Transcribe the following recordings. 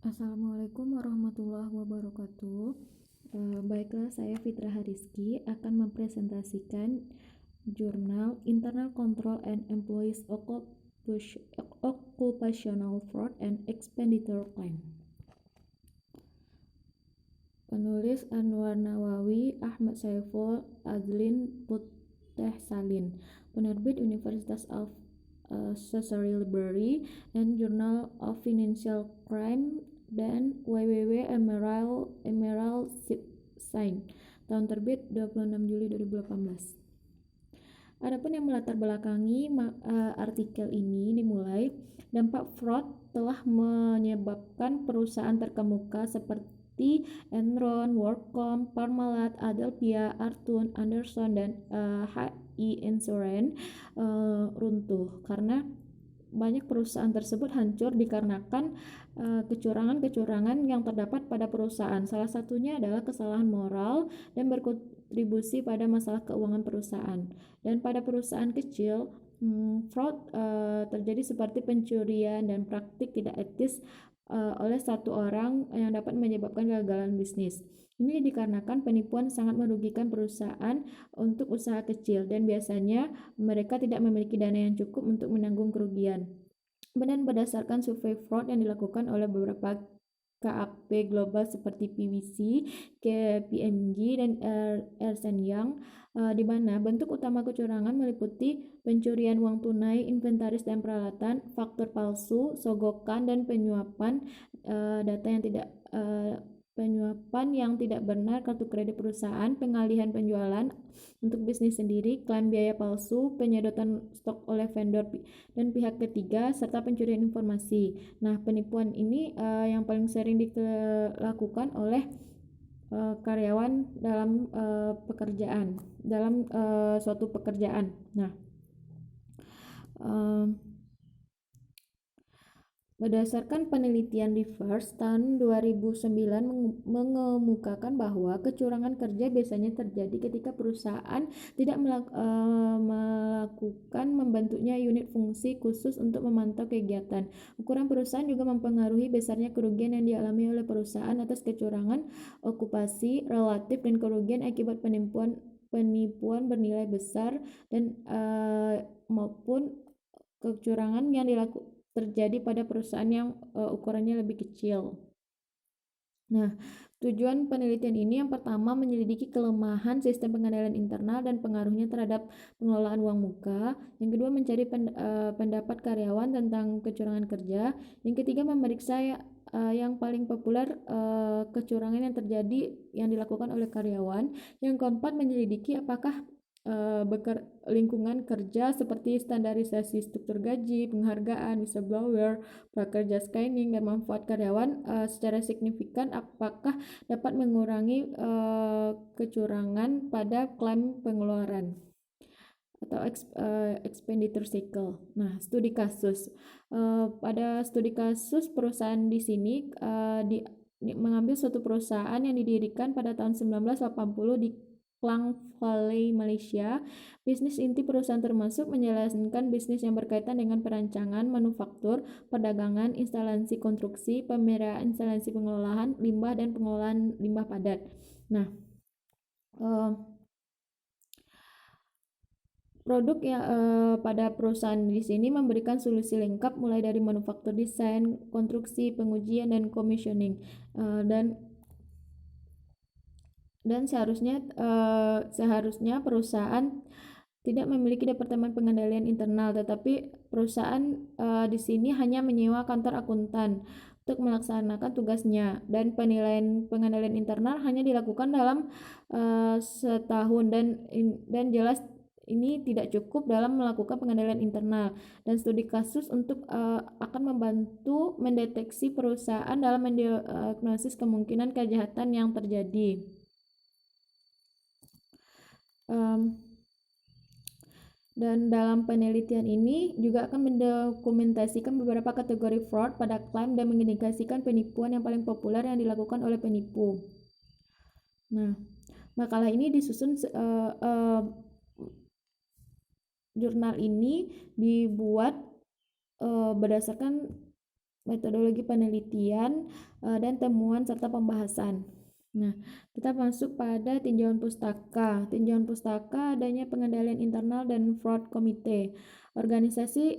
Assalamualaikum warahmatullahi wabarakatuh. Baiklah, saya Fitra Hariski akan mempresentasikan jurnal Internal Control and Employees Occupational Fraud and Expenditure Claim. Penulis Anwar Nawawi, Ahmad Saiful, Adlin Puteh Salin. Penerbit Universitas of Society Library and Journal of Financial Crime dan Emerald Sign. Tahun terbit 26 Juli 2018. Adapun yang melatar belakangi artikel ini dimulai, dampak fraud telah menyebabkan perusahaan terkemuka seperti Enron, WorldCom, Parmalat, Adelphia, Artun, Anderson, dan HI Insurance runtuh karena banyak perusahaan tersebut hancur dikarenakan kecurangan-kecurangan yang terdapat pada perusahaan. Salah satunya adalah kesalahan moral dan berkontribusi pada masalah keuangan perusahaan. Dan pada perusahaan kecil, fraud terjadi seperti pencurian dan praktik tidak etis oleh satu orang yang dapat menyebabkan kegagalan bisnis. Ini dikarenakan penipuan sangat merugikan perusahaan untuk usaha kecil dan biasanya mereka tidak memiliki dana yang cukup untuk menanggung kerugian. Dan berdasarkan survei fraud yang dilakukan oleh beberapa KAP global seperti PwC, KPMG, dan Ernst Young, di mana bentuk utama kecurangan meliputi pencurian uang tunai, inventaris dan peralatan, faktur palsu, sogokan, dan penyuapan yang tidak benar, kartu kredit perusahaan, pengalihan penjualan untuk bisnis sendiri, klaim biaya palsu, penyedotan stok oleh vendor dan pihak ketiga, serta pencurian informasi. Nah, penipuan ini yang paling sering dilakukan oleh karyawan dalam suatu pekerjaan. Nah, berdasarkan penelitian Reverse tahun 2009 mengemukakan bahwa kecurangan kerja biasanya terjadi ketika perusahaan tidak melakukan membentuknya unit fungsi khusus untuk memantau kegiatan. Ukuran perusahaan juga mempengaruhi besarnya kerugian yang dialami oleh perusahaan atas kecurangan okupasi relatif dan kerugian akibat penipuan bernilai besar dan maupun kecurangan yang terjadi pada perusahaan yang ukurannya lebih kecil. Nah, tujuan penelitian ini yang pertama menyelidiki kelemahan sistem pengendalian internal dan pengaruhnya terhadap pengelolaan uang muka. Yang kedua, mencari pendapat karyawan tentang kecurangan kerja. Yang ketiga, memeriksa yang paling populer kecurangan yang terjadi yang dilakukan oleh karyawan. Yang keempat, menyelidiki apakah lingkungan kerja seperti standarisasi struktur gaji, penghargaan, whistleblower, prakerja screening, dan manfaat karyawan secara signifikan apakah dapat mengurangi kecurangan pada klaim pengeluaran atau expenditure cycle. Nah, studi kasus. Pada studi kasus perusahaan di sini mengambil suatu perusahaan yang didirikan pada tahun 1980 di Klang Valley, Malaysia. Bisnis inti perusahaan termasuk menjalankan bisnis yang berkaitan dengan perancangan, manufaktur, perdagangan, instalasi konstruksi, pemeliharaan, instalasi pengelolaan limbah, dan pengelolaan limbah padat. Nah, produk yang pada perusahaan di sini memberikan solusi lengkap mulai dari manufaktur, desain, konstruksi, pengujian, dan commissioning. Dan seharusnya perusahaan tidak memiliki departemen pengendalian internal, tetapi perusahaan di sini hanya menyewa kantor akuntan untuk melaksanakan tugasnya, dan penilaian pengendalian internal hanya dilakukan dalam setahun, dan jelas ini tidak cukup dalam melakukan pengendalian internal. Dan studi kasus untuk akan membantu mendeteksi perusahaan dalam mendiagnosis kemungkinan kejahatan yang terjadi. Dan dalam penelitian ini juga akan mendokumentasikan beberapa kategori fraud pada klaim dan mengindikasikan penipuan yang paling populer yang dilakukan oleh penipu. Nah, makalah ini disusun jurnal ini dibuat berdasarkan metodologi penelitian, dan temuan serta pembahasan. Nah, kita masuk pada tinjauan pustaka. Tinjauan pustaka adanya pengendalian internal dan fraud komite. Organisasi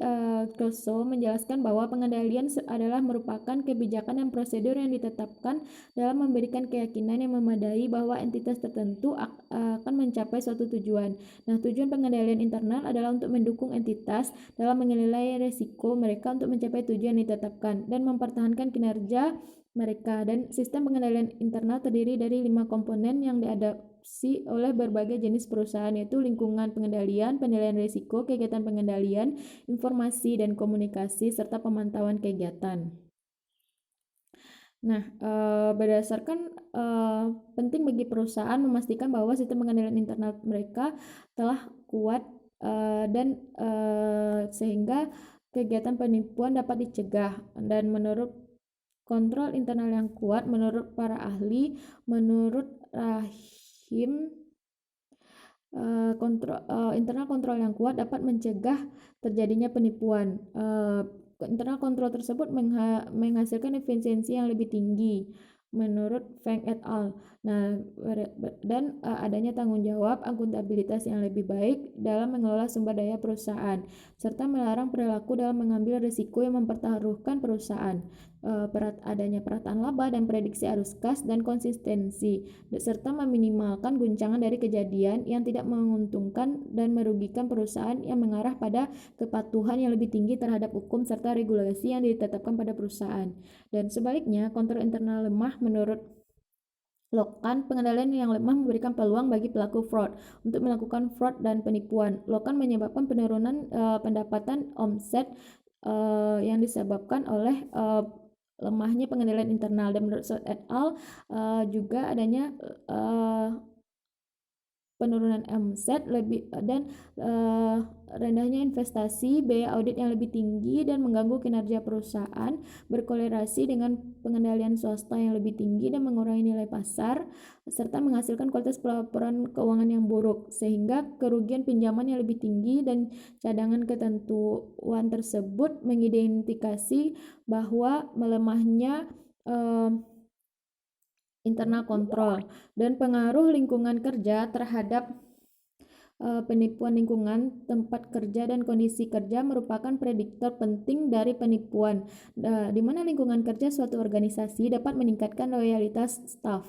COSO menjelaskan bahwa pengendalian adalah merupakan kebijakan dan prosedur yang ditetapkan dalam memberikan keyakinan yang memadai bahwa entitas tertentu akan mencapai suatu tujuan. Nah, tujuan pengendalian internal adalah untuk mendukung entitas dalam menilai risiko mereka untuk mencapai tujuan yang ditetapkan dan mempertahankan kinerja mereka. Dan sistem pengendalian internal terdiri dari 5 komponen yang diadopsi oleh berbagai jenis perusahaan, yaitu lingkungan pengendalian, penilaian risiko, kegiatan pengendalian, informasi dan komunikasi, serta pemantauan kegiatan. Nah, berdasarkan penting bagi perusahaan memastikan bahwa sistem pengendalian internal mereka telah kuat dan sehingga kegiatan penipuan dapat dicegah. Dan menurut kontrol internal yang kuat, menurut para ahli, menurut Rahim, internal kontrol yang kuat dapat mencegah terjadinya penipuan. Internal kontrol tersebut menghasilkan efisiensi yang lebih tinggi menurut Feng et al. Nah, dan adanya tanggung jawab akuntabilitas yang lebih baik dalam mengelola sumber daya perusahaan, serta melarang perilaku dalam mengambil risiko yang mempertaruhkan perusahaan. Adanya perataan laba dan prediksi arus kas dan konsistensi, serta meminimalkan guncangan dari kejadian yang tidak menguntungkan dan merugikan perusahaan yang mengarah pada kepatuhan yang lebih tinggi terhadap hukum serta regulasi yang ditetapkan pada perusahaan. Dan sebaliknya, kontrol internal lemah menurut Lokan, pengendalian yang lemah memberikan peluang bagi pelaku fraud untuk melakukan fraud dan penipuan. Lokan menyebabkan penurunan pendapatan omset yang disebabkan oleh lemahnya pengendalian internal. Dan menurut South et al. Juga adanya penurunan omset lebih dan rendahnya investasi, biaya audit yang lebih tinggi dan mengganggu kinerja perusahaan, berkorelasi dengan pengendalian swasta yang lebih tinggi dan mengurangi nilai pasar, serta menghasilkan kualitas pelaporan keuangan yang buruk, sehingga kerugian pinjaman yang lebih tinggi. Dan cadangan ketentuan tersebut mengidentifikasi bahwa melemahnya internal kontrol dan pengaruh lingkungan kerja terhadap penipuan. Lingkungan tempat kerja dan kondisi kerja merupakan prediktor penting dari penipuan, di mana lingkungan kerja suatu organisasi dapat meningkatkan loyalitas staf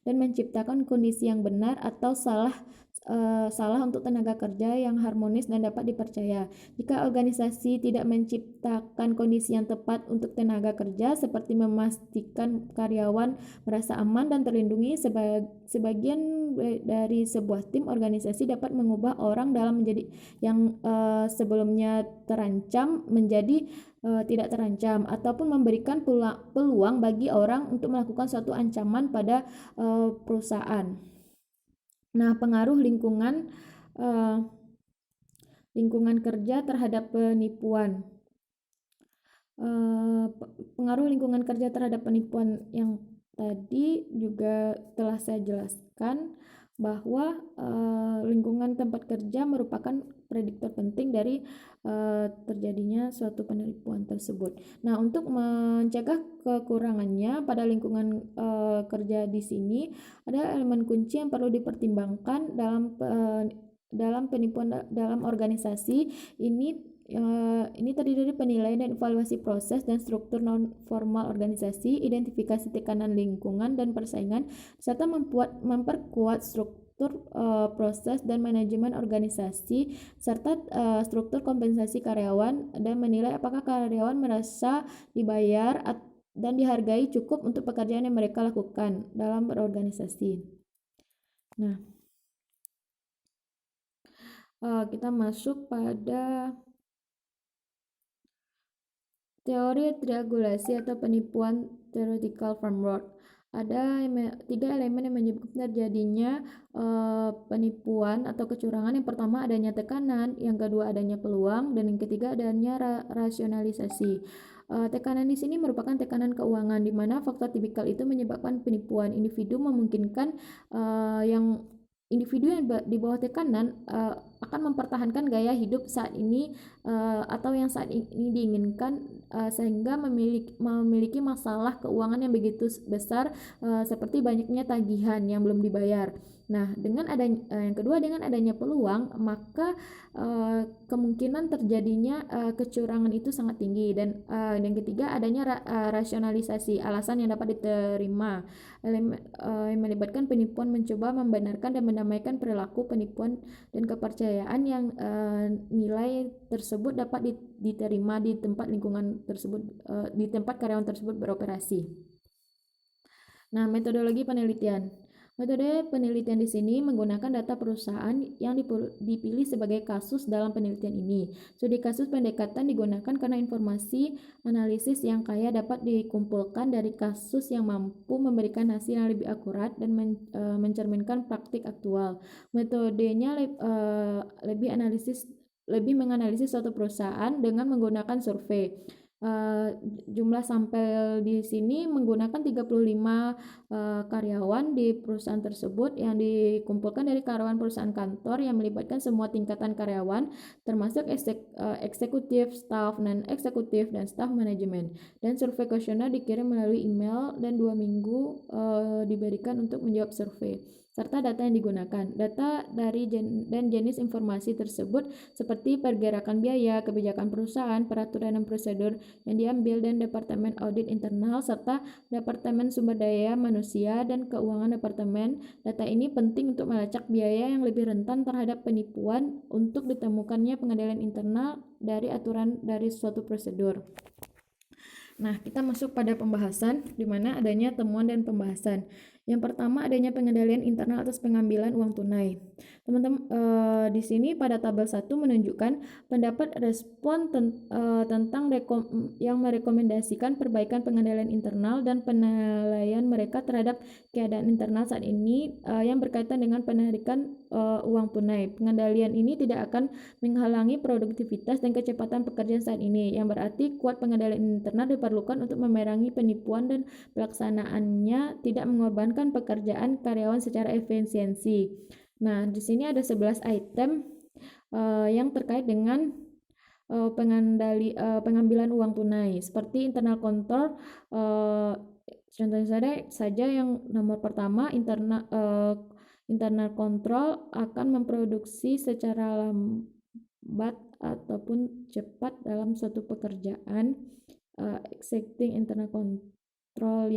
dan menciptakan kondisi yang benar atau salah untuk tenaga kerja yang harmonis dan dapat dipercaya. Jika organisasi tidak menciptakan kondisi yang tepat untuk tenaga kerja, seperti memastikan karyawan merasa aman dan terlindungi, sebagian dari sebuah tim organisasi dapat mengubah orang dalam menjadi yang sebelumnya terancam menjadi tidak terancam, ataupun memberikan peluang bagi orang untuk melakukan suatu ancaman pada perusahaan. Nah, pengaruh lingkungan kerja terhadap penipuan. Pengaruh lingkungan kerja terhadap penipuan yang tadi juga telah saya jelaskan, bahwa lingkungan tempat kerja merupakan prediktor penting dari terjadinya suatu penipuan tersebut. Nah, untuk mencegah kekurangannya pada lingkungan kerja di sini, ada elemen kunci yang perlu dipertimbangkan dalam penipuan dalam organisasi ini. Ini terdiri dari penilaian dan evaluasi proses dan struktur non formal organisasi, identifikasi tekanan lingkungan dan persaingan, serta memperkuat struktur proses dan manajemen organisasi, serta struktur kompensasi karyawan, dan menilai apakah karyawan merasa dibayar dan dihargai cukup untuk pekerjaan yang mereka lakukan dalam berorganisasi. Nah, kita masuk pada teori triangulasi atau penipuan theoretical framework. Ada 3 elemen yang menyebabkan terjadinya penipuan atau kecurangan. Yang pertama adanya tekanan, yang kedua adanya peluang, dan yang ketiga adanya rasionalisasi. Tekanan di sini merupakan tekanan keuangan, di mana faktor tipikal itu menyebabkan penipuan. Individu yang di bawah tekanan akan mempertahankan gaya hidup saat ini atau yang saat ini diinginkan, sehingga memiliki masalah keuangan yang begitu besar, seperti banyaknya tagihan yang belum dibayar. Nah, dengan adanya yang kedua, dengan adanya peluang, maka kemungkinan terjadinya kecurangan itu sangat tinggi. Dan yang ketiga, adanya rasionalisasi alasan yang dapat diterima, yang melibatkan penipuan mencoba membenarkan dan mendamaikan perilaku penipuan dan kepercayaan yang nilai tersebut dapat diterima di tempat lingkungan tersebut, di tempat karyawan tersebut beroperasi. Nah, metodologi penelitian. Metode penelitian di sini menggunakan data perusahaan yang dipilih sebagai kasus dalam penelitian ini. Studi kasus pendekatan digunakan karena informasi analisis yang kaya dapat dikumpulkan dari kasus yang mampu memberikan hasil yang lebih akurat dan mencerminkan praktik aktual. Metodenya lebih menganalisis suatu perusahaan dengan menggunakan survei. Jumlah sampel di sini menggunakan 35 karyawan di perusahaan tersebut yang dikumpulkan dari karyawan perusahaan kantor yang melibatkan semua tingkatan karyawan, termasuk eksekutif, staf, non-eksekutif, dan staf manajemen. Dan survei kuesioner dikirim melalui email dan 2 minggu diberikan untuk menjawab survei, serta data yang digunakan. Data dari dan jenis informasi tersebut seperti pergerakan biaya, kebijakan perusahaan, peraturan dan prosedur yang diambil, dan departemen audit internal serta departemen sumber daya manusia dan keuangan departemen. Data ini penting untuk melacak biaya yang lebih rentan terhadap penipuan untuk ditemukannya pengendalian internal dari aturan dari suatu prosedur. Nah, kita masuk pada pembahasan di mana adanya temuan dan pembahasan. Yang pertama, adanya pengendalian internal atas pengambilan uang tunai. Teman-teman, di sini pada tabel 1 menunjukkan pendapat respon tentang yang merekomendasikan perbaikan pengendalian internal dan penilaian mereka terhadap keadaan internal saat ini yang berkaitan dengan penarikan uang tunai. Pengendalian ini tidak akan menghalangi produktivitas dan kecepatan pekerjaan saat ini, yang berarti kuat pengendalian internal diperlukan untuk memerangi penipuan dan pelaksanaannya tidak mengorbankan pekerjaan karyawan secara efisiensi. Nah, di sini ada 11 item yang terkait dengan pengambilan uang tunai, seperti internal control. Contohnya saja yang nomor pertama, internal control akan memproduksi secara lambat ataupun cepat dalam suatu pekerjaan. Executing internal control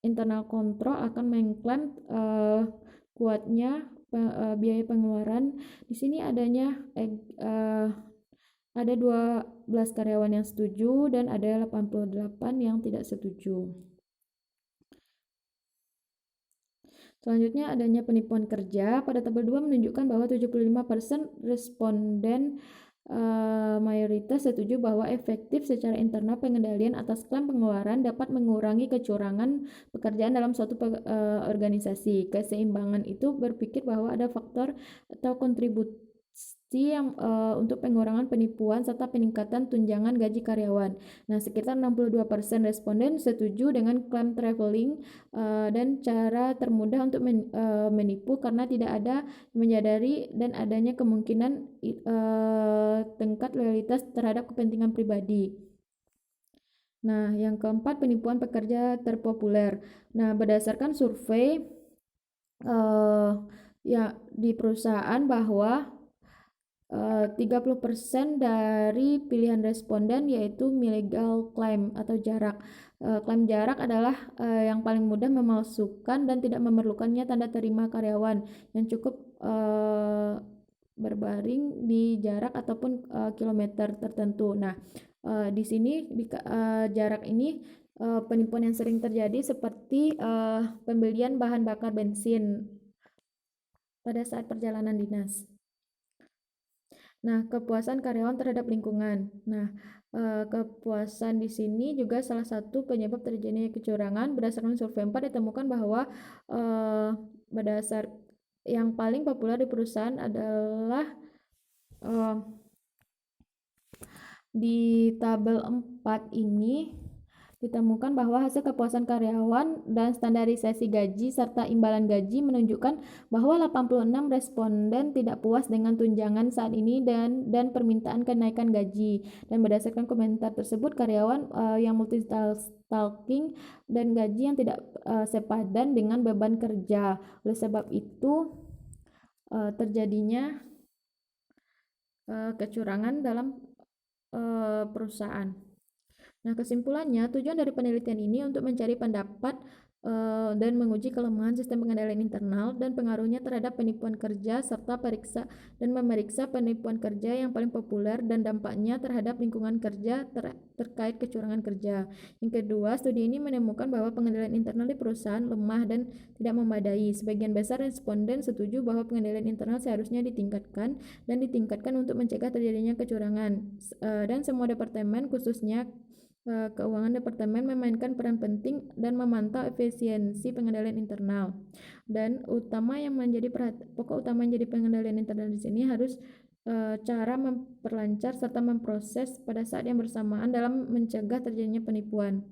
internal control akan mengklaim kuatnya biaya pengeluaran. Di sini ada 12 karyawan yang setuju dan ada 88 yang tidak setuju. Selanjutnya, adanya penipuan kerja. Pada tabel 2 menunjukkan bahwa 75% responden mayoritas setuju bahwa efektif secara internal pengendalian atas klaim pengeluaran dapat mengurangi kecurangan pekerjaan dalam suatu organisasi. Keseimbangan itu berpikir bahwa ada faktor atau kontribusi yang untuk pengurangan penipuan serta peningkatan tunjangan gaji karyawan. Nah, sekitar 62% responden setuju dengan klaim traveling dan cara termudah untuk menipu karena tidak ada menyadari dan adanya kemungkinan tingkat loyalitas terhadap kepentingan pribadi. Nah, yang keempat, penipuan pekerja terpopuler. Nah, berdasarkan survei ya di perusahaan bahwa 30% dari pilihan responden yaitu illegal claim atau jarak. Klaim jarak adalah yang paling mudah memalsukan dan tidak memerlukannya tanda terima karyawan yang cukup berbaring di jarak ataupun kilometer tertentu. Nah, di sini jarak ini penipuan yang sering terjadi seperti pembelian bahan bakar bensin pada saat perjalanan dinas. Nah, kepuasan karyawan terhadap lingkungan. Nah, kepuasan di sini juga salah satu penyebab terjadinya kecurangan. Berdasarkan survei 4 ditemukan bahwa berdasar yang paling populer di perusahaan adalah di tabel 4 ini Ditemukan bahwa hasil kepuasan karyawan dan standarisasi gaji serta imbalan gaji menunjukkan bahwa 86 responden tidak puas dengan tunjangan saat ini dan permintaan kenaikan gaji. Dan berdasarkan komentar tersebut, karyawan yang multitasking dan gaji yang tidak sepadan dengan beban kerja. Oleh sebab itu, terjadinya kecurangan dalam perusahaan. Nah, kesimpulannya, tujuan dari penelitian ini untuk mencari pendapat dan menguji kelemahan sistem pengendalian internal dan pengaruhnya terhadap penipuan kerja serta memeriksa penipuan kerja yang paling populer dan dampaknya terhadap lingkungan kerja terkait kecurangan kerja. Yang kedua, studi ini menemukan bahwa pengendalian internal di perusahaan lemah dan tidak memadai. Sebagian besar responden setuju bahwa pengendalian internal seharusnya ditingkatkan untuk mencegah terjadinya kecurangan. Dan semua departemen, khususnya keuangan departemen, memainkan peran penting dan memantau efisiensi pengendalian internal. Dan pokok utama yang menjadi pengendalian internal di sini harus cara memperlancar serta memproses pada saat yang bersamaan dalam mencegah terjadinya penipuan.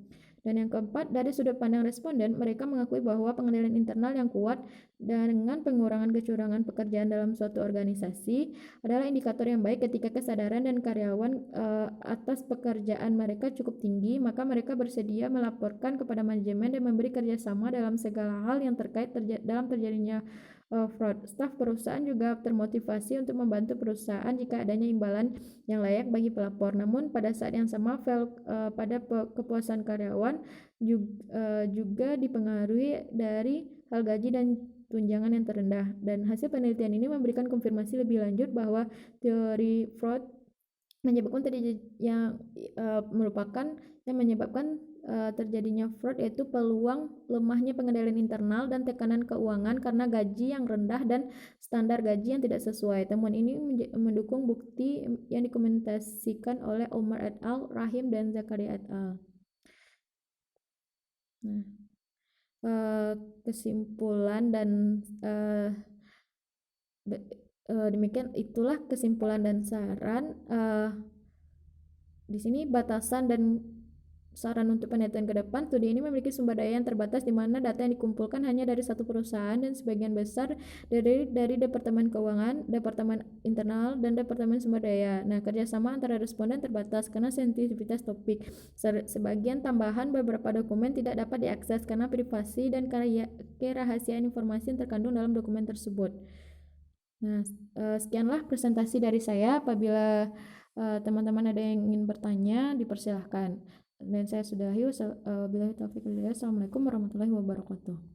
Dan yang keempat, dari sudut pandang responden, mereka mengakui bahwa pengendalian internal yang kuat dengan pengurangan kecurangan pekerjaan dalam suatu organisasi adalah indikator yang baik. Ketika kesadaran dan karyawan atas pekerjaan mereka cukup tinggi, maka mereka bersedia melaporkan kepada manajemen dan memberi kerjasama dalam segala hal yang terkait dalam terjadinya fraud. Staf perusahaan juga termotivasi untuk membantu perusahaan jika adanya imbalan yang layak bagi pelapor. Namun pada saat yang sama, pada kepuasan karyawan juga dipengaruhi dari hal gaji dan tunjangan yang terendah. Dan hasil penelitian ini memberikan konfirmasi lebih lanjut bahwa teori fraud menyebabkan terjadinya fraud, yaitu peluang lemahnya pengendalian internal dan tekanan keuangan karena gaji yang rendah dan standar gaji yang tidak sesuai. Temuan ini mendukung bukti yang dikomentasikan oleh Omar et al., Rahim, dan Zakaria et al. Nah, kesimpulan dan demikian, itulah kesimpulan dan saran. Di sini batasan dan saran untuk penelitian ke depan. Studi ini memiliki sumber daya yang terbatas, di mana data yang dikumpulkan hanya dari satu perusahaan dan sebagian besar dari Departemen Keuangan, Departemen Internal, dan Departemen Sumber Daya. Nah, kerjasama antara responden terbatas karena sensitivitas topik. Sebagian tambahan beberapa dokumen tidak dapat diakses karena privasi dan kerahasiaan informasi yang terkandung dalam dokumen tersebut. Nah, sekianlah presentasi dari saya. Apabila teman-teman ada yang ingin bertanya, dipersilahkan. Dan saya sudahi. Wabillahi taufiq wal hidayah. Assalamualaikum warahmatullahi wabarakatuh.